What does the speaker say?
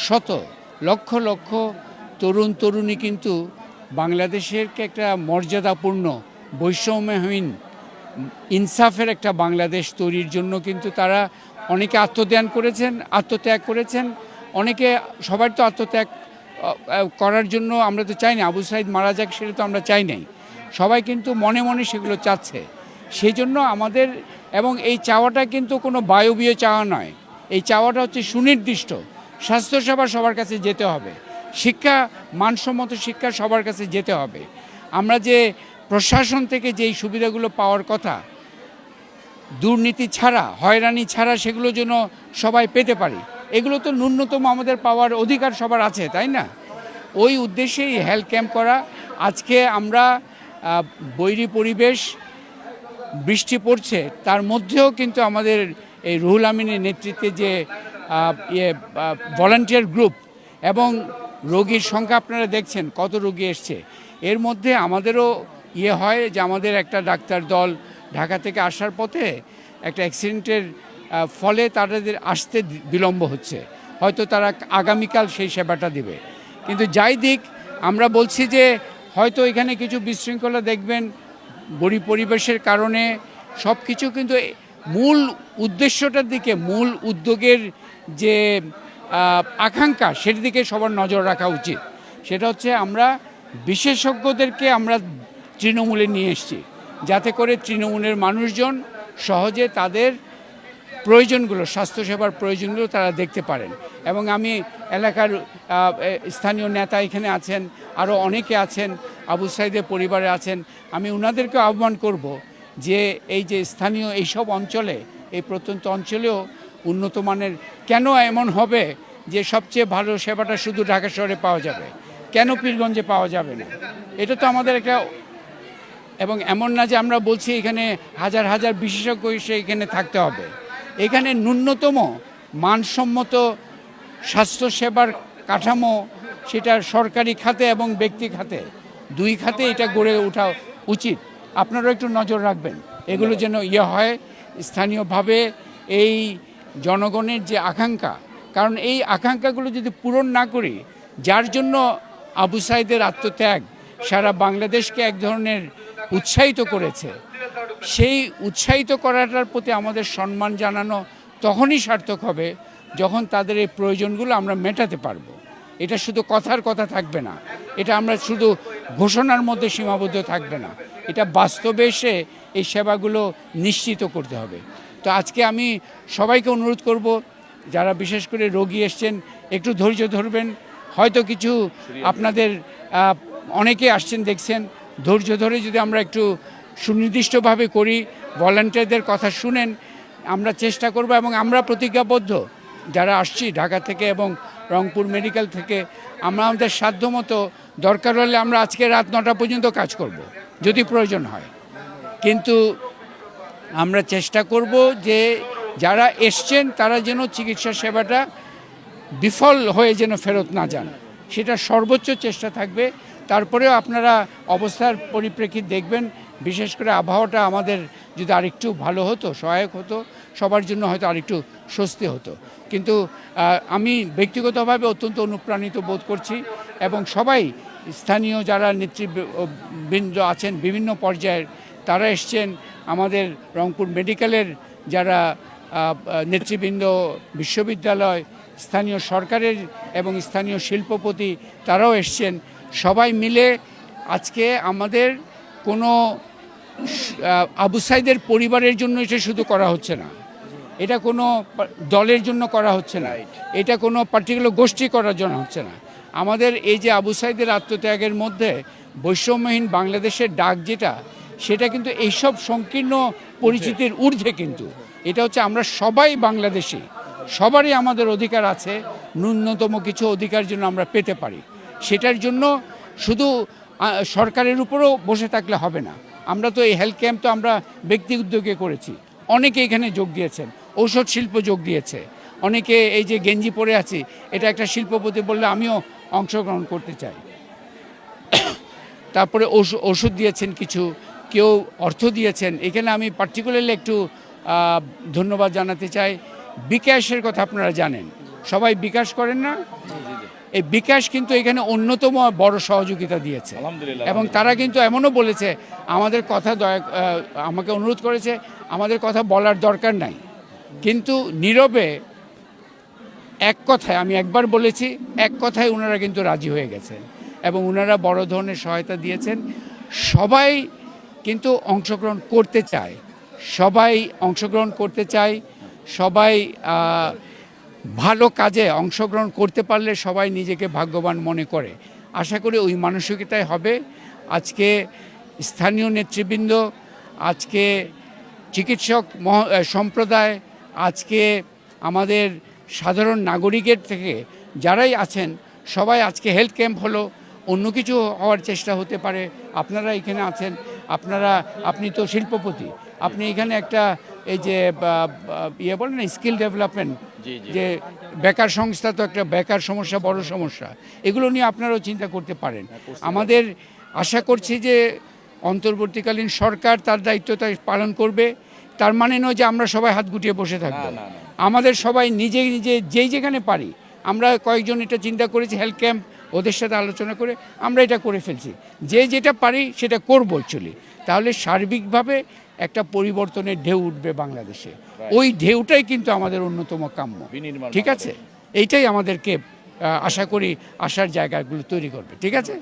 শত লক্ষ লক্ষ তরুণ তরুণী কিন্তু বাংলাদেশেরকে একটা মর্যাদাপূর্ণ বৈষম্যহীন ইনসাফের একটা বাংলাদেশ তৈরির জন্য কিন্তু তারা অনেকে আত্মত্যাগ করেছেন। অনেকে সবার তো আত্মত্যাগ করার জন্য আমরা তো চাই না আবু সাইদ মারা যাক, সেটা তো আমরা চাই নাই। সবাই কিন্তু মনে মনে সেগুলো চাচ্ছে। সেই জন্য আমাদের এবং এই চাওয়াটা কিন্তু কোনো বায়বীয় চাওয়া নয়, এই চাওয়াটা হচ্ছে সুনির্দিষ্ট। স্বাস্থ্যসেবা সবার কাছে যেতে হবে, শিক্ষা মানসম্মত শিক্ষা সবার কাছে যেতে হবে। আমরা যে প্রশাসন থেকে যেই সুবিধাগুলো পাওয়ার কথা, দুর্নীতি ছাড়া হয়রানি ছাড়া সেগুলো যেন সবাই পেতে পারি, এগুলো তো ন্যূনতম আমাদের পাওয়ার অধিকার সবার আছে, তাই না? ওই উদ্দেশ্যেই হেলথ ক্যাম্প করা। আজকে আমরা বৈরী পরিবেশ, বৃষ্টি পড়ছে, তার মধ্যেও কিন্তু আমাদের এই রুহুল আমিনের নেতৃত্বে যে ভলান্টিয়ার গ্রুপ এবং রোগীর সংখ্যা আপনারা দেখছেন কত রোগী এসছে। এর মধ্যে আমাদেরও হয় যে আমাদের একটা ডাক্তার দল ঢাকা থেকে আসার পথে একটা অ্যাক্সিডেন্টের ফলে তাদের আসতে বিলম্ব হচ্ছে, হয়তো তারা আগামীকাল সেই সেবাটা দিবে। কিন্তু যাই দিক, আমরা বলছি যে হয়তো এখানে কিছু বিশৃঙ্খলা দেখবেন বড়ি পরিবেশের কারণে, সব কিছু কিন্তু মূল উদ্দেশ্যটার দিকে, মূল উদ্যোগের যে আকাঙ্ক্ষা, সেটির দিকে সবার নজর রাখা উচিত। সেটা হচ্ছে আমরা বিশেষজ্ঞদেরকে আমরা তৃণমূলে নিয়ে এসেছি, যাতে করে তৃণমূলের মানুষজন সহজে তাদের প্রয়োজনগুলো, স্বাস্থ্যসেবার প্রয়োজনগুলো তারা দেখতে পারেন। এবং আমি এলাকার স্থানীয় নেতা এখানে আছেন, আরও অনেকে আছেন, আবু সাইদের পরিবারে আছেন, আমি ওনাদেরকে আহ্বান করব যে এই যে স্থানীয় এইসব অঞ্চলে, এই প্রত্যন্ত অঞ্চলেও উন্নত মানের, কেন এমন হবে যে সবচেয়ে ভালো সেবাটা শুধু ঢাকা শহরে পাওয়া যাবে, কেন পীরগঞ্জে পাওয়া যাবে না? এটা তো আমাদের একটা, এবং এমন না যে আমরা বলছি এখানে হাজার হাজার বিশেষজ্ঞ এসে এখানে থাকতে হবে। এখানে ন্যূনতম মানসম্মত স্বাস্থ্যসেবার কাঠামো, সেটা সরকারি খাতে এবং ব্যক্তি খাতে, দুই খাতে এটা গড়ে ওঠা উচিত। আপনারাও একটু নজর রাখবেন এগুলো যেন হয় স্থানীয়ভাবে। এই জনগণের যে আকাঙ্ক্ষা, কারণ এই আকাঙ্ক্ষাগুলো যদি পূরণ না করি, যার জন্য আবু সাইদের আত্মত্যাগ সারা বাংলাদেশকে এক ধরনের উৎসাহিত করেছে, সেই উৎসাহিত করাটার প্রতি আমাদের সম্মান জানানো তখনই সার্থক হবে যখন তাদের এই প্রয়োজনগুলো আমরা মেটাতে পারবো। এটা শুধু কথার কথা থাকবে না, এটা আমরা শুধু ঘোষণার মধ্যে সীমাবদ্ধ থাকবে না, এটা বাস্তবে এসে এই সেবাগুলো নিশ্চিত করতে হবে। তো আজকে আমি সবাইকে অনুরোধ করব, যারা বিশেষ করে রোগী এসছেন একটু ধৈর্য ধরবেন। হয়তো কিছু আপনাদের অনেকে আসছেন দেখছেন, ধৈর্য ধরে যদি আমরা একটু সুনির্দিষ্টভাবে করি, ভলান্টিয়ারদের কথা শুনেন, আমরা চেষ্টা করব। এবং আমরা প্রতিজ্ঞাবদ্ধ যারা আসছি ঢাকা থেকে এবং রংপুর মেডিকেল থেকে, আমরা আমাদের সাধ্যমতো দরকার হলে আমরা আজকে রাত 9টা পর্যন্ত কাজ করব যদি প্রয়োজন হয়। কিন্তু আমরা চেষ্টা করব যে যারা এসছেন তারা যেন চিকিৎসা সেবাটা বিফল হয়ে যেন ফেরত না যান, সেটা সর্বোচ্চ চেষ্টা থাকবে। তারপরেও আপনারা অবস্থার পরিপ্রেক্ষিত দেখবেন, বিশেষ করে আবহাওয়াটা আমাদের যদি আরেকটু ভালো হতো, সহায়ক হতো, সবার জন্য হয়তো আরেকটু স্বস্তি হতো। কিন্তু আমি ব্যক্তিগতভাবে অত্যন্ত অনুপ্রাণিত বোধ করছি, এবং সবাই স্থানীয় যারা নেতৃবৃন্দ আছেন বিভিন্ন পর্যায়ের, তারা এসছেন। আমাদের রংপুর মেডিকেলের যারা নেতৃবৃন্দ, বিশ্ববিদ্যালয়, স্থানীয় সরকারের এবং স্থানীয় শিল্পপতি, তারাও এসছেন। সবাই মিলে আজকে আমাদের কোনো আবু সাইদের পরিবারের জন্য এটা শুধু করা হচ্ছে না, এটা কোনো দলের জন্য করা হচ্ছে না, এটা কোনো পার্টিকুলার গোষ্ঠী করার জন্য হচ্ছে না। আমাদের এই যে আবু সাইদের আত্মত্যাগের মধ্যে বৈষম্যহীন বাংলাদেশের ডাক যেটা, সেটা কিন্তু এইসব সংকীর্ণ পরিচিতির ঊর্ধ্বে। কিন্তু এটা হচ্ছে আমরা সবাই বাংলাদেশি, সবারই আমাদের অধিকার আছে, ন্যূনতম কিছু অধিকার যেন আমরা পেতে পারি। সেটার জন্য শুধু সরকারের উপরও বসে থাকলে হবে না। আমরা তো এই হেলথ ক্যাম্প তো আমরা ব্যক্তি উদ্যোগে করেছি, অনেকে এখানে যোগ দিয়েছেন, ঔষধ শিল্প যোগ দিয়েছে, অনেকে এই যে গেঞ্জি পরে আছি এটা একটা শিল্পপতি বললে আমিও অংশগ্রহণ করতে চাই। তারপরে ওষুধ দিয়েছেন কিছু, কেউ অর্থ দিয়েছেন। এখানে আমি পার্টিকুলারলি একটু ধন্যবাদ জানাতে চাই। বিকাশের কথা আপনারা জানেন, সবাই বিকাশ করেন না, এই বিকাশ কিন্তু এখানে অন্যতম বড় সহযোগিতা দিয়েছে এবং তারা কিন্তু এমনও বলেছে আমাদের কথা আমাকে অনুরোধ করেছে আমাদের কথা বলার দরকার নাই, কিন্তু নীরবে এক কথায়, আমি একবার বলেছি, এক কথায় ওনারা কিন্তু রাজি হয়ে গেছেন এবং ওনারা বড় ধরনের সহায়তা দিয়েছেন। সবাই কিন্তু অংশগ্রহণ করতে চায়, সবাই অংশগ্রহণ করতে চায়, সবাই ভালো কাজে অংশগ্রহণ করতে পারলে সবাই নিজেকে ভাগ্যবান মনে করে। আশা করি ওই মানসিকতাই হবে। আজকে স্থানীয় নেতৃবৃন্দ, আজকে চিকিৎসক সম্প্রদায়, আজকে আমাদের সাধারণ নাগরিকের থেকে যারাই আছেন সবাই, আজকে হেলথ ক্যাম্প হলো, অন্য কিছু হওয়ার চেষ্টা হতে পারে। আপনারা এখানে আছেন, আপনি তো শিল্পপতি, আপনি এখানে একটা এই যে ইয়ে বলেন না স্কিল ডেভেলপমেন্ট, যে বেকার সংস্থা, তো একটা বেকার সমস্যা বড় সমস্যা, এগুলো নিয়ে আপনারাও চিন্তা করতে পারেন। আমাদের আশা করছি যে অন্তর্বর্তীকালীন সরকার তার দায়িত্বটা পালন করবে। তার মানে নয় যে আমরা সবাই হাত গুটিয়ে বসে থাকবো। আমাদের সবাই নিজে নিজে যেই যেখানে পারি, আমরা কয়েকজন এটা চিন্তা করেছি হেলথ ক্যাম্প, ওদের সাথে আলোচনা করে আমরা এটা করে ফেলছি, যে যেটা পারি সেটা করবো অ্যাকচুয়ালি। তাহলে সার্বিকভাবে একটা পরিবর্তনের ঢেউ উঠবে বাংলাদেশে। ওই ঢেউটাই কিন্তু আমাদের অন্যতম কাম্য, ঠিক আছে? এইটাই আমাদেরকে আশা করি আসার জায়গাগুলো তৈরি করবে, ঠিক আছে?